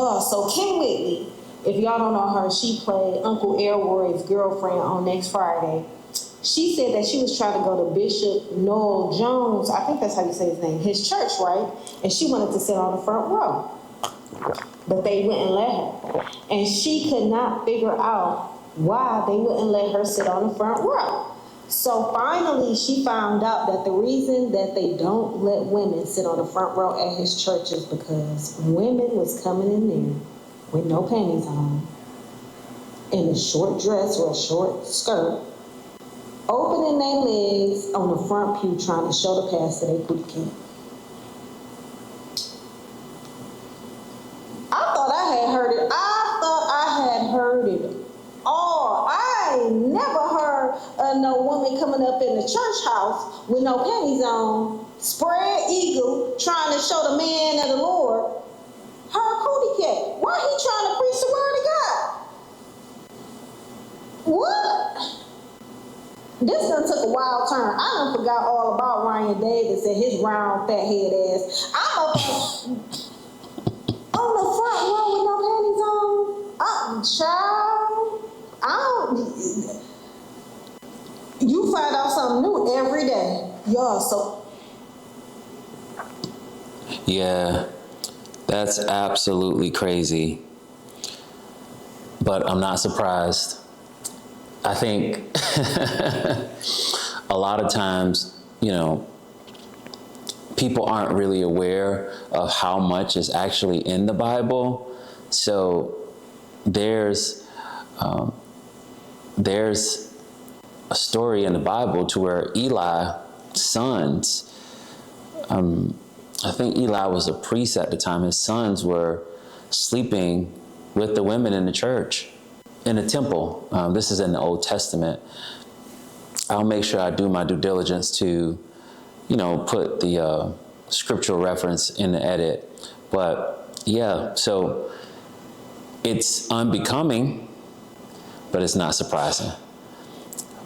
Y'all, so Kim Whitley, if y'all don't know her, she played Uncle Elroy's girlfriend on Next Friday. She said that she was trying to go to Bishop Noel Jones, I think that's how you say his name, his church, right? And she wanted to sit on the front row. But they wouldn't let her. And she could not figure out why they wouldn't let her sit on the front row. So finally, she found out that the reason that they don't let women sit on the front row at his church is because women was coming in there with no panties on, in a short dress or a short skirt, opening their legs on the front pew trying to show the pastor they booty camp. I thought I had heard it. I thought I had heard it all. I ain't never heard of no woman coming up in the church house with no panties on, spread eagle, trying to show the man of the Lord her cootie cat. Why he trying to preach the word of God? What? This done took a wild turn. I done forgot all about Ryan Davis and his round fat head ass. I'm up on the front row with no panties on. Child, you find out something new every day. Y'all, so. Yeah, that's absolutely crazy. But I'm not surprised. I think a lot of times, people aren't really aware of how much is actually in the Bible. So there's a story in the Bible to where Eli's sons, I think Eli was a priest at the time, his sons were sleeping with the women in the church, in the temple. This is in the Old Testament. I'll make sure I do my due diligence to, put the scriptural reference in the edit. But yeah, so it's unbecoming, but it's not surprising.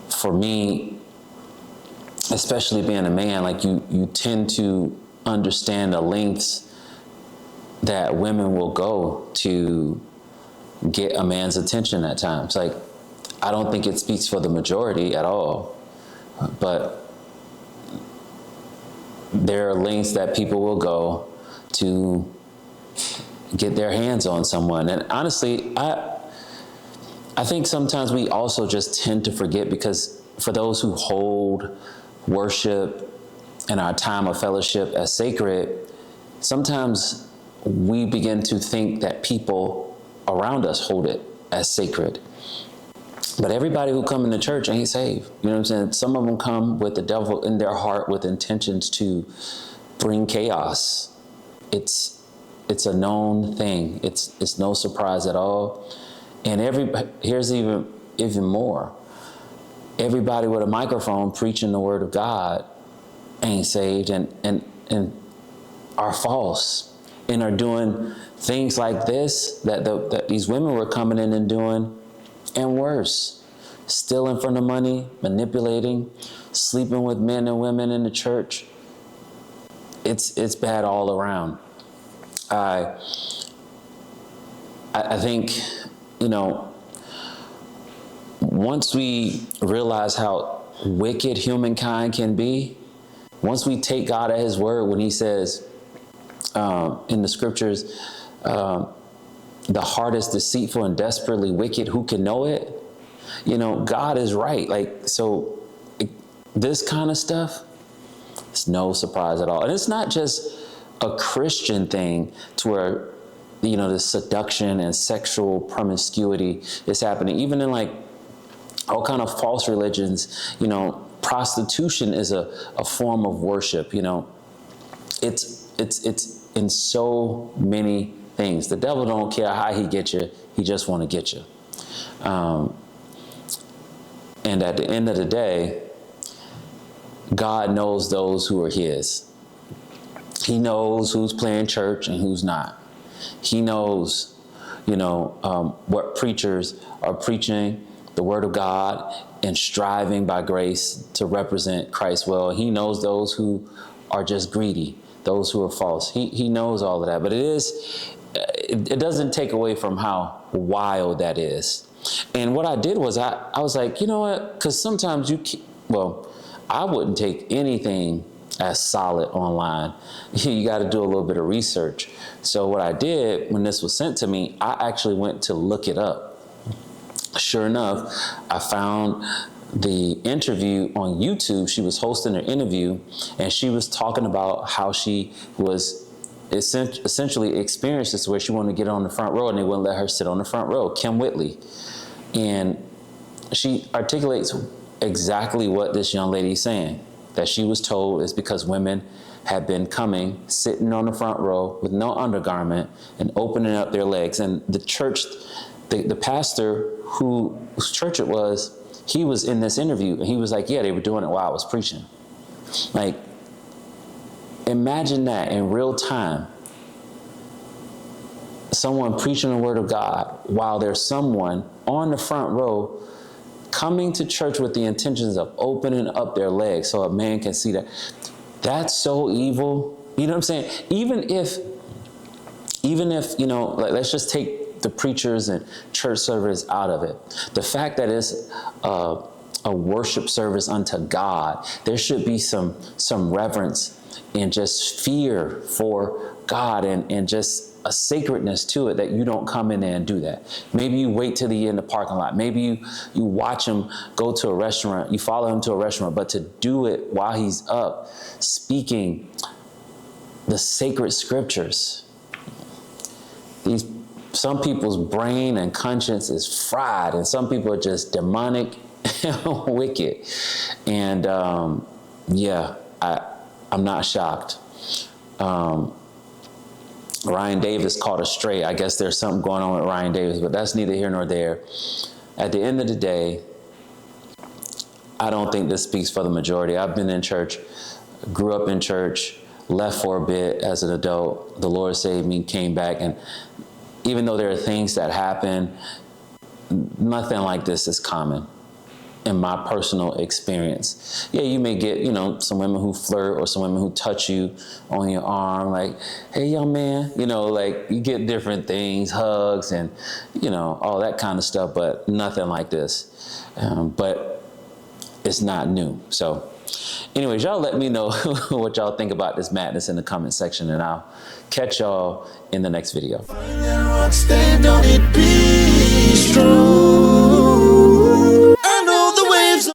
For me, especially being a man, like you tend to understand the lengths that women will go to get a man's attention at times. Like, I don't think it speaks for the majority at all, but there are lengths that people will go to get their hands on someone. And honestly, I think sometimes we also just tend to forget, because for those who hold worship and our time of fellowship as sacred, sometimes we begin to think that people around us hold it as sacred. But everybody who come into church ain't saved. You know what I'm saying? Some of them come with the devil in their heart with intentions to bring chaos. It's a known thing. It's no surprise at all. And here's even more. Everybody with a microphone preaching the word of God ain't saved and are false and are doing things like this that these women were coming in and doing, and worse, stealing from the money, manipulating, sleeping with men and women in the church. It's bad all around. I think, once we realize how wicked humankind can be, once we take God at his word when he says in the scriptures, the heart is deceitful and desperately wicked, who can know it? God is right. This kind of stuff, it's no surprise at all. And it's not just a Christian thing to where, the seduction and sexual promiscuity is happening. Even in all kind of false religions, prostitution is a form of worship. It's in so many things. The devil don't care how he gets you. He just want to get you. And at the end of the day, God knows those who are his. He knows who's playing church and who's not. He knows, what preachers are preaching the word of God and striving by grace to represent Christ well. He knows those who are just greedy, those who are false. He knows all of that, but it doesn't take away from how wild that is. And what I did was I was like, you know what? Because sometimes I wouldn't take anything as solid online. You got to do a little bit of research. So what I did when this was sent to me, I actually went to look it up. Sure enough, I found the interview on YouTube. She was hosting her interview, and she was talking about how she was essentially experienced this where she wanted to get on the front row and they wouldn't let her sit on the front row, Kim Whitley. And she articulates exactly what this young lady is saying, that she was told is because women had been coming, sitting on the front row with no undergarment and opening up their legs. And the church, the pastor whose church it was, he was in this interview and he was like, yeah, they were doing it while I was preaching. Like, imagine that in real time. Someone preaching the word of God while there's someone on the front row coming to church with the intentions of opening up their legs so a man can see that. That's so evil. You know what I'm saying? Even if, you know, like, let's just take the preachers and church service out of it. The fact that it's a worship service unto God, there should be some reverence and just fear for God and just a sacredness to it, that you don't come in there and do that. Maybe you wait till the end of the parking lot. Maybe you watch him go to a restaurant, you follow him to a restaurant, but to do it while he's up speaking the sacred scriptures. Some people's brain and conscience is fried, and some people are just demonic and wicked. And I'm not shocked. Ryan Davis caught a stray. I guess there's something going on with Ryan Davis, but that's neither here nor there. At the end of the day, I don't think this speaks for the majority. I've been in church, grew up in church, left for a bit as an adult. The Lord saved me, came back, and even though there are things that happen, nothing like this is common in my personal experience. Yeah, you may get, some women who flirt or some women who touch you on your arm, like, hey, young man, like you get different things, hugs and, all that kind of stuff, but nothing like this. But it's not new. So anyways, y'all let me know what y'all think about this madness in the comment section, and I'll catch y'all in the next video. Stand on it, be strong.